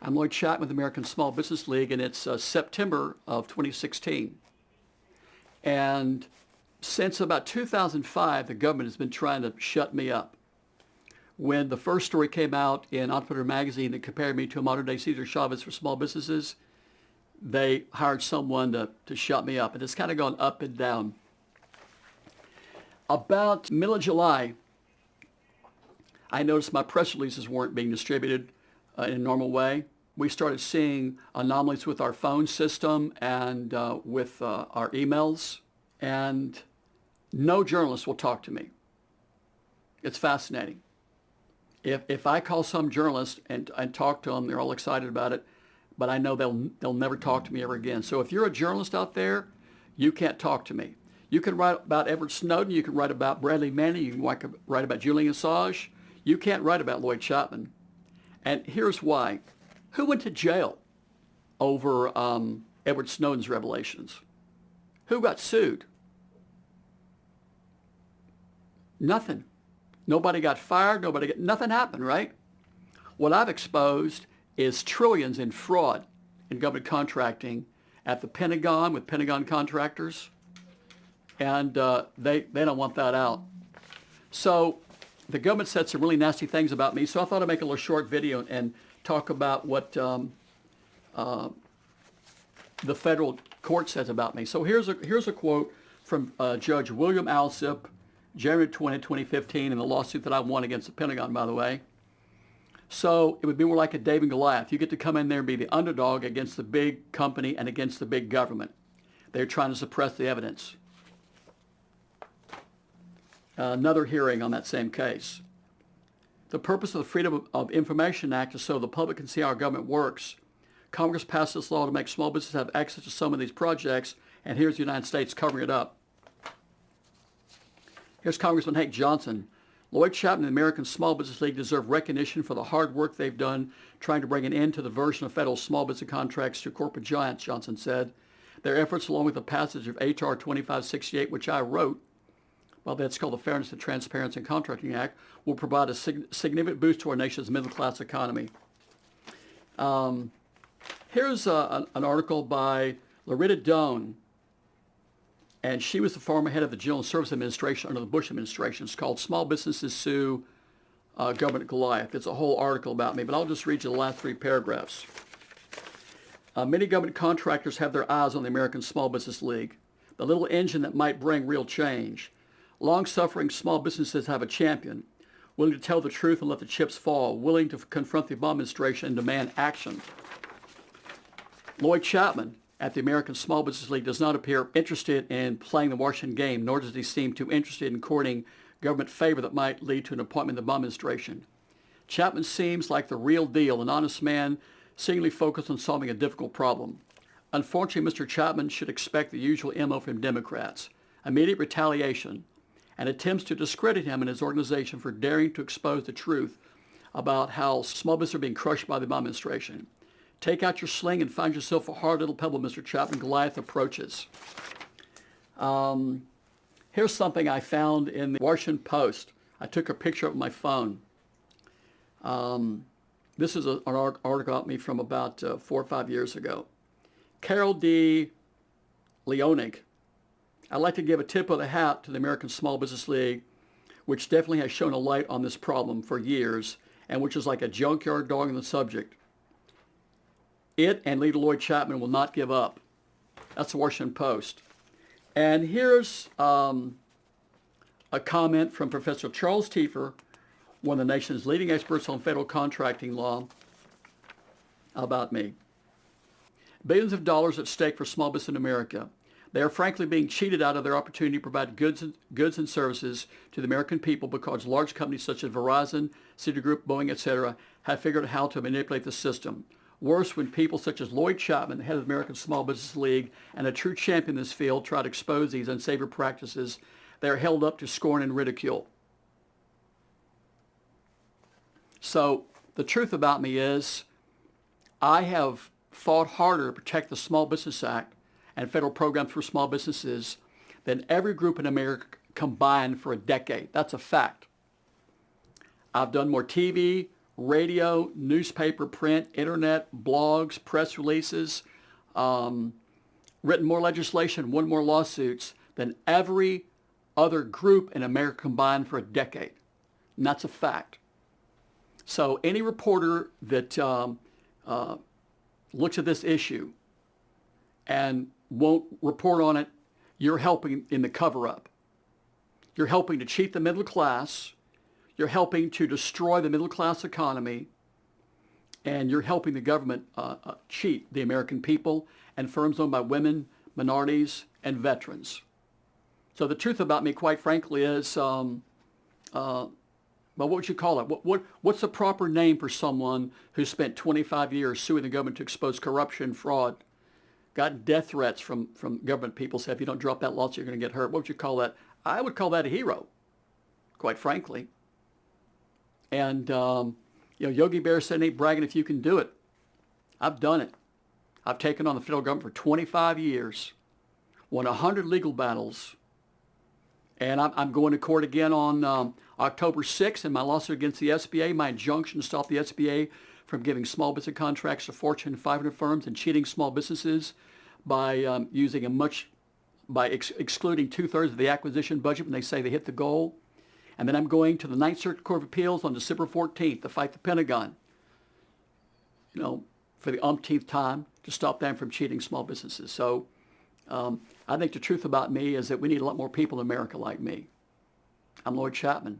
I'm Lloyd Chapman with the American Small Business League, and it's September of 2016. And since about 2005, the government has been trying to shut me up. When the first story came out in Entrepreneur magazine that compared me to a modern-day Cesar Chavez for small businesses, they hired someone to shut me up. And it's kind of gone up and down. About middle of July, I noticed my press releases weren't being distributed in a normal way. We started seeing anomalies with our phone system and with our emails, and no journalist will talk to me. It's fascinating. If I call some journalist and talk to them, they're all excited about it, but I know they'll never talk to me ever again. So if you're a journalist out there, you can't talk to me. You can write about Edward Snowden, you can write about Bradley Manning, you can write about Julian Assange. You can't write about Lloyd Chapman. And here's why. Who went to jail over Edward Snowden's revelations? Who got sued? Nothing. Nobody got fired. Nothing happened, right? What I've exposed is trillions in fraud in government contracting at the Pentagon with Pentagon contractors, and they don't want that out. So the government said some really nasty things about me, so I thought I'd make a little short video and talk about what the federal court says about me. So here's a quote from Judge William Alsip, January 20, 2015, in the lawsuit that I won against the Pentagon, by the way. So it would be more like a David and Goliath. You get to come in there and be the underdog against the big company and against the big government. They're trying to suppress the evidence. Another hearing on that same case. The purpose of the Freedom of Information Act is so the public can see how our government works. Congress passed this law to make small businesses have access to some of these projects, and here's the United States covering it up. Here's Congressman Hank Johnson. Lloyd Chapman and the American Small Business League deserve recognition for the hard work they've done trying to bring an end to the version of federal small business contracts to corporate giants, Johnson said. Their efforts, along with the passage of H.R. 2568, which I wrote, well, that's called the Fairness and Transparency in Contracting Act, will provide a significant boost to our nation's middle-class economy. Here's an article by Loretta Doan, and she was the former head of the General Services Administration under the Bush administration. It's called Small Businesses Sue Government Goliath. It's a whole article about me, but I'll just read you the last three paragraphs. Many government contractors have their eyes on the American Small Business League, the little engine that might bring real change. Long-suffering small businesses have a champion, willing to tell the truth and let the chips fall, willing to confront the Obama administration and demand action. Lloyd Chapman at the American Small Business League does not appear interested in playing the Washington game, nor does he seem too interested in courting government favor that might lead to an appointment in the Obama administration. Chapman seems like the real deal, an honest man seemingly focused on solving a difficult problem. Unfortunately, Mr. Chapman should expect the usual MO from Democrats: immediate retaliation, and attempts to discredit him and his organization for daring to expose the truth about how small businesses are being crushed by the Obama administration. Take out your sling and find yourself a hard little pebble, Mr. Chapman. Goliath approaches. Here's something I found in the Washington Post. I took a picture of my phone. This is an article about me from about 4 or 5 years ago. Carol D. Leonig. I'd like to give a tip of the hat to the American Small Business League, which definitely has shown a light on this problem for years, and which is like a junkyard dog on the subject. It and leader Lloyd Chapman will not give up. That's the Washington Post. And here's a comment from Professor Charles Tiefer, one of the nation's leading experts on federal contracting law, about me. Billions of dollars at stake for small business in America. They are frankly being cheated out of their opportunity to provide goods and services to the American people because large companies such as Verizon, Citigroup, Boeing, etc. have figured out how to manipulate the system. Worse, when people such as Lloyd Chapman, the head of the American Small Business League and a true champion in this field, try to expose these unsavory practices, they are held up to scorn and ridicule. So the truth about me is I have fought harder to protect the Small Business Act and federal programs for small businesses than every group in America combined for a decade. That's a fact. I've done more TV, radio, newspaper, print, internet, blogs, press releases, written more legislation, won more lawsuits than every other group in America combined for a decade. And that's a fact. So any reporter that looks at this issue and won't report on it, you're helping in the cover-up. You're helping to cheat the middle class. You're helping to destroy the middle class economy. And you're helping the government cheat the American people and firms owned by women, minorities, and veterans. So the truth about me, quite frankly, is, well, what would you call it? What's the proper name for someone who spent 25 years suing the government to expose corruption, fraud, got death threats from government people, said if you don't drop that lawsuit, you're going to get hurt? What would you call that? I would call that a hero, quite frankly. And, Yogi Bear said, ain't bragging if you can do it. I've done it. I've taken on the federal government for 25 years, won 100 legal battles, and I'm going to court again on October 6th in my lawsuit against the SBA. My injunction to stop the SBA from giving small business contracts to Fortune 500 firms and cheating small businesses by excluding 2/3 of the acquisition budget when they say they hit the goal. And then I'm going to the Ninth Circuit Court of Appeals on December 14th to fight the Pentagon, for the umpteenth time to stop them from cheating small businesses. So I think the truth about me is that we need a lot more people in America like me. I'm Lloyd Chapman.